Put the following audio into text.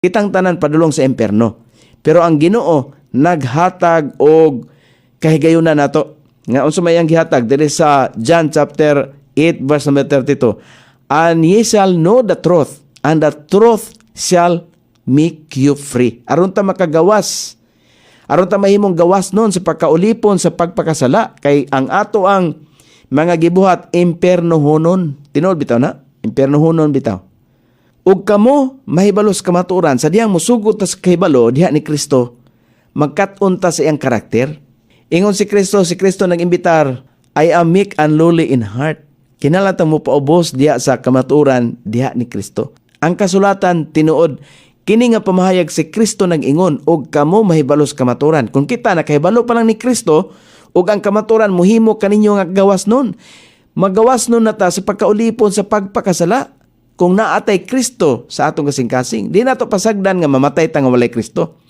Kitang tanan padulong sa impierno. Pero ang Ginoo naghatag og kahigayunan nato. Nga unsa may ang gihatag diri sa John chapter 8 verse number 32. And ye shall know the truth, and the truth shall make you free. Aron ta makagawas. Aron ta mahimong gawas nun sa pagkaulipon sa pagpakasala. Kay ang ato ang mga gibuhat impierno hunon. Tinuod bitaw na? Impierno hunon bitaw. Ug kamo mahibalos kamaturan sa diyang musugot ta sa kahibalo diha ni Kristo, magkat-on ta sa iyang karakter. Ingon si Kristo nag-imbitar, I am meek and lowly in heart. Kinahanglan mo paubos diha sa kamaturan diha ni Kristo. Ang kasulatan tinuod, kini nga pamahayag si Kristo nag-ingon, ug kamo mahibalos kamaturan. Kung kita nakahibalo pa lang ni Kristo, ug ang kamaturan mohimo kaninyo nga gawas nun. Magawas nun na ta sa pagkaulipon sa pagpakasala. Kung naatay Kristo sa atong kasing-kasing, di nato pasagdan nga mamatay ta nga walay Kristo.